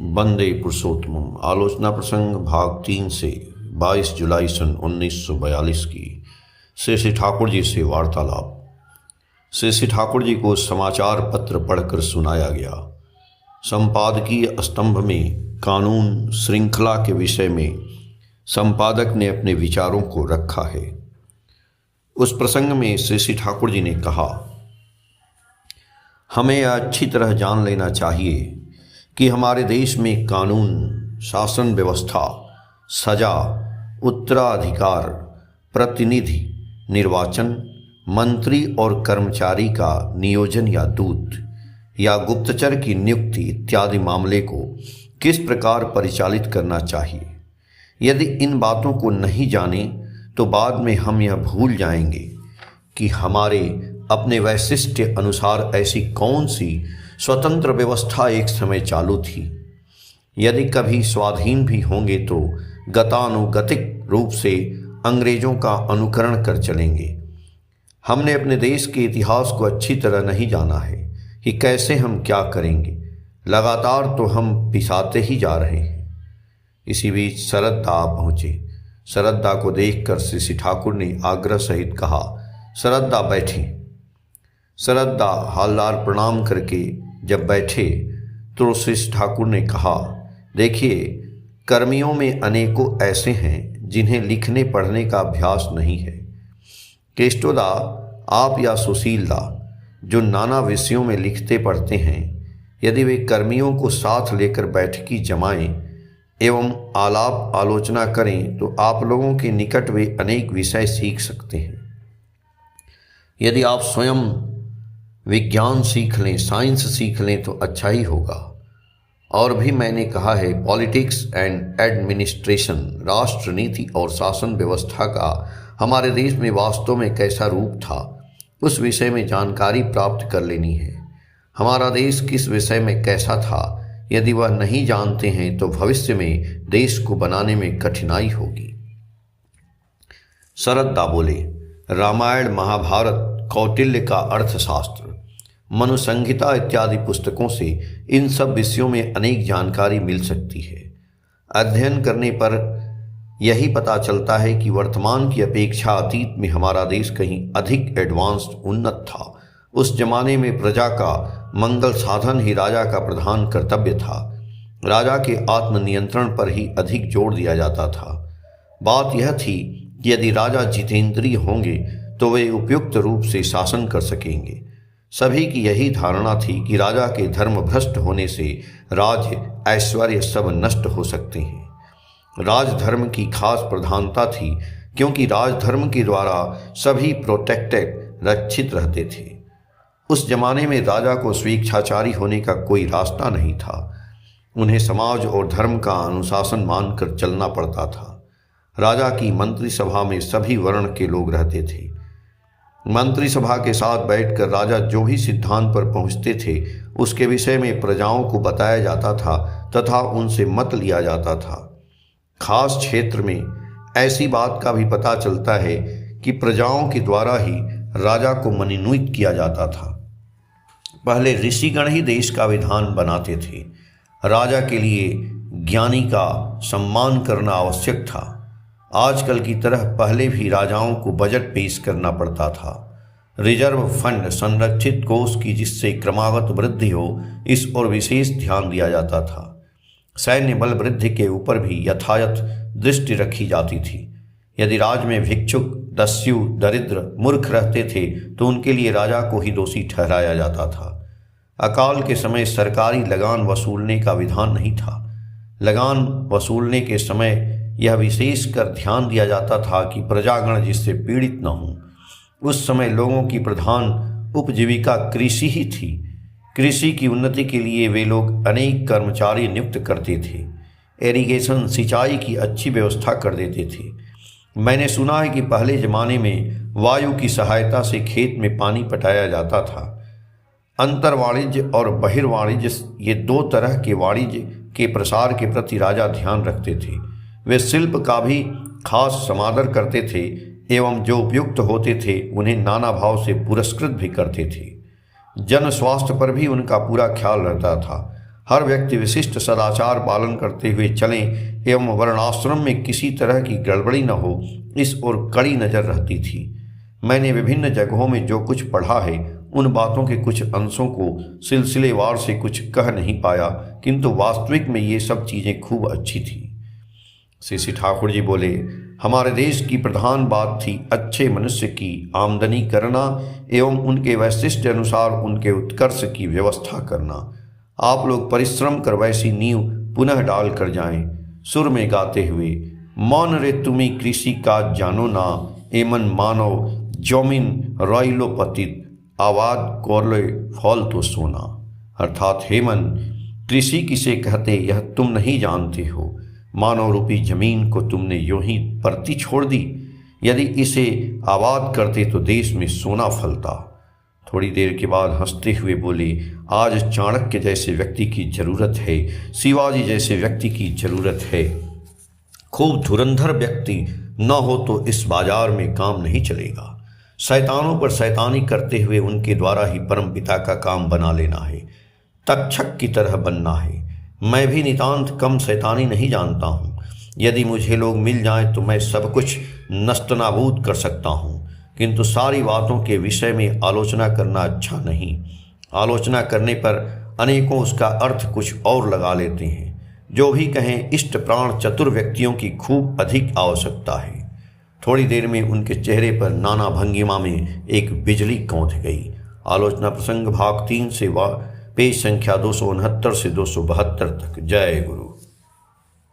वंदे पुरुषोत्तमम। आलोचना प्रसंग भाग 3 से 22 जुलाई सन 1942 की श्री श्री ठाकुर जी से वार्तालाप। श्री श्री ठाकुर जी को समाचार पत्र पढ़कर सुनाया गया। संपादकीय स्तंभ में कानून श्रृंखला के विषय में संपादक ने अपने विचारों को रखा है। उस प्रसंग में श्री श्री ठाकुर जी ने कहा, हमें यह अच्छी तरह जान लेना चाहिए कि हमारे देश में कानून, शासन व्यवस्था, सजा, उत्तराधिकार, प्रतिनिधि, निर्वाचन, मंत्री और कर्मचारी का नियोजन या दूत या गुप्तचर की नियुक्ति इत्यादि मामले को किस प्रकार परिचालित करना चाहिए। यदि इन बातों को नहीं जाने तो बाद में हम यह भूल जाएंगे कि हमारे अपने वैशिष्ट्य अनुसार ऐसी कौन सी स्वतंत्र व्यवस्था एक समय चालू थी। यदि कभी स्वाधीन भी होंगे तो गतानुगतिक रूप से अंग्रेजों का अनुकरण कर चलेंगे। हमने अपने देश के इतिहास को अच्छी तरह नहीं जाना है कि कैसे हम क्या करेंगे। लगातार तो हम पिसाते ही जा रहे हैं। इसी बीच शरद्दा पहुँचे। शरद्दा को देखकर श्री श्री ठाकुर ने आग्रह सहित कहा, शरद्दा बैठे। शरद्दा हालदार प्रणाम करके जब बैठे तो श्री श्री ठाकुर ने कहा, देखिए, कर्मियों में अनेकों ऐसे हैं जिन्हें लिखने पढ़ने का अभ्यास नहीं है। केष्टोदा, आप या सुशीलदा जो नाना विषयों में लिखते पढ़ते हैं, यदि वे कर्मियों को साथ लेकर बैठकी जमाएं एवं आलाप आलोचना करें तो आप लोगों के निकट वे अनेक विषय सीख सकते हैं। यदि आप स्वयं विज्ञान सीख लें, साइंस सीख लें तो अच्छा ही होगा। और भी मैंने कहा है, पॉलिटिक्स एंड एडमिनिस्ट्रेशन, राष्ट्र नीति और शासन व्यवस्था का हमारे देश में वास्तव में कैसा रूप था, उस विषय में जानकारी प्राप्त कर लेनी है। हमारा देश किस विषय में कैसा था, यदि वह नहीं जानते हैं तो भविष्य में देश को बनाने में कठिनाई होगी। शरद्दा बोले, रामायण, महाभारत, कौटिल्य का अर्थशास्त्र, मनुसंहिता इत्यादि पुस्तकों से इन सब विषयों में अनेक जानकारी मिल सकती है। अध्ययन करने पर यही पता चलता है कि वर्तमान की अपेक्षा अतीत में हमारा देश कहीं अधिक एडवांस्ड, उन्नत था। उस जमाने में प्रजा का मंगल साधन ही राजा का प्रधान कर्तव्य था। राजा के आत्मनियंत्रण पर ही अधिक जोर दिया जाता था। बात यह थी कि यदि राजा जितेंद्रिय होंगे तो वे उपयुक्त रूप से शासन कर सकेंगे। सभी की यही धारणा थी कि राजा के धर्म भ्रष्ट होने से राज्य, ऐश्वर्य सब नष्ट हो सकते हैं। राजधर्म की खास प्रधानता थी क्योंकि राजधर्म के द्वारा सभी प्रोटेक्टेड, रक्षित रहते थे। उस जमाने में राजा को स्वेच्छाचारी होने का कोई रास्ता नहीं था। उन्हें समाज और धर्म का अनुशासन मानकर चलना पड़ता था। राजा की मंत्रिसभा में सभी वर्ण के लोग रहते थे। मंत्रिसभा के साथ बैठकर राजा जो भी सिद्धांत पर पहुंचते थे उसके विषय में प्रजाओं को बताया जाता था तथा उनसे मत लिया जाता था। खास क्षेत्र में ऐसी बात का भी पता चलता है कि प्रजाओं के द्वारा ही राजा को मनोनीत किया जाता था। पहले ऋषिगण ही देश का विधान बनाते थे। राजा के लिए ज्ञानी का सम्मान करना आवश्यक था। आजकल की तरह पहले भी राजाओं को बजट पेश करना पड़ता था। रिजर्व फंड, संरक्षित कोष की जिससे क्रमागत वृद्धि हो, इस ओर विशेष ध्यान दिया जाता था। सैन्य बल वृद्धि के ऊपर भी यथायथ दृष्टि रखी जाती थी। यदि राज्य में भिक्षुक, दस्यु, दरिद्र, मूर्ख रहते थे तो उनके लिए राजा को ही दोषी ठहराया जाता था। अकाल के समय सरकारी लगान वसूलने का विधान नहीं था। लगान वसूलने के समय यह विशेष कर ध्यान दिया जाता था कि प्रजागण जिससे पीड़ित न हों। उस समय लोगों की प्रधान उपजीविका कृषि ही थी। कृषि की उन्नति के लिए वे लोग अनेक कर्मचारी नियुक्त करते थे। इरिगेशन, सिंचाई की अच्छी व्यवस्था कर देते थे। मैंने सुना है कि पहले ज़माने में वायु की सहायता से खेत में पानी पटाया जाता था। अंतर्वाणिज्य और बहिर्वाणिज्य, ये दो तरह के वाणिज्य के प्रसार के प्रति राजा ध्यान रखते थे। वे शिल्प का भी खास समादर करते थे एवं जो उपयुक्त होते थे उन्हें नाना भाव से पुरस्कृत भी करते थे। जन स्वास्थ्य पर भी उनका पूरा ख्याल रहता था। हर व्यक्ति विशिष्ट सदाचार पालन करते हुए चलें एवं वर्णाश्रम में किसी तरह की गड़बड़ी न हो, इस ओर कड़ी नज़र रहती थी। मैंने विभिन्न जगहों में जो कुछ पढ़ा है उन बातों के कुछ अंशों को सिलसिलेवार से कुछ कह नहीं पाया, किंतु वास्तविक में ये सब चीज़ें खूब अच्छी थी। श्री ठाकुर जी बोले, हमारे देश की प्रधान बात थी अच्छे मनुष्य की आमदनी करना एवं उनके वैशिष्ट अनुसार उनके उत्कर्ष की व्यवस्था करना। आप लोग परिश्रम कर वैसी नींव पुनः डाल कर जाएं। सुर में गाते हुए, मौन रे तुमी कृषि का जानो ना, एमन मानव जमीन रॉयलो पतित, आवाज कोरले फॉल तो सोना। अर्थात हे मन, कृषि किसे कहते यह तुम नहीं जानते हो। मानव रूपी जमीन को तुमने यूं ही परती छोड़ दी। यदि इसे आबाद करते तो देश में सोना फलता। थोड़ी देर के बाद हंसते हुए बोले, आज चाणक्य जैसे व्यक्ति की जरूरत है, शिवाजी जैसे व्यक्ति की जरूरत है। खूब धुरंधर व्यक्ति न हो तो इस बाजार में काम नहीं चलेगा। शैतानों पर शैतानी करते हुए उनके द्वारा ही परम पिता का काम बना लेना है, तक्षक की तरह बनना है। मैं भी नितांत कम शैतानी नहीं जानता हूँ। यदि मुझे लोग मिल जाएं तो मैं सब कुछ नस्तनाबूद कर सकता हूँ, किंतु सारी बातों के विषय में आलोचना करना अच्छा नहीं। आलोचना करने पर अनेकों उसका अर्थ कुछ और लगा लेते हैं। जो भी कहें, इष्ट प्राण चतुर व्यक्तियों की खूब अधिक आवश्यकता है। थोड़ी देर में उनके चेहरे पर नाना भंगिमा में एक बिजली कौंध गई। आलोचना प्रसंग भाग 3 से पेज संख्या 269 से 272 तक। जय गुरु।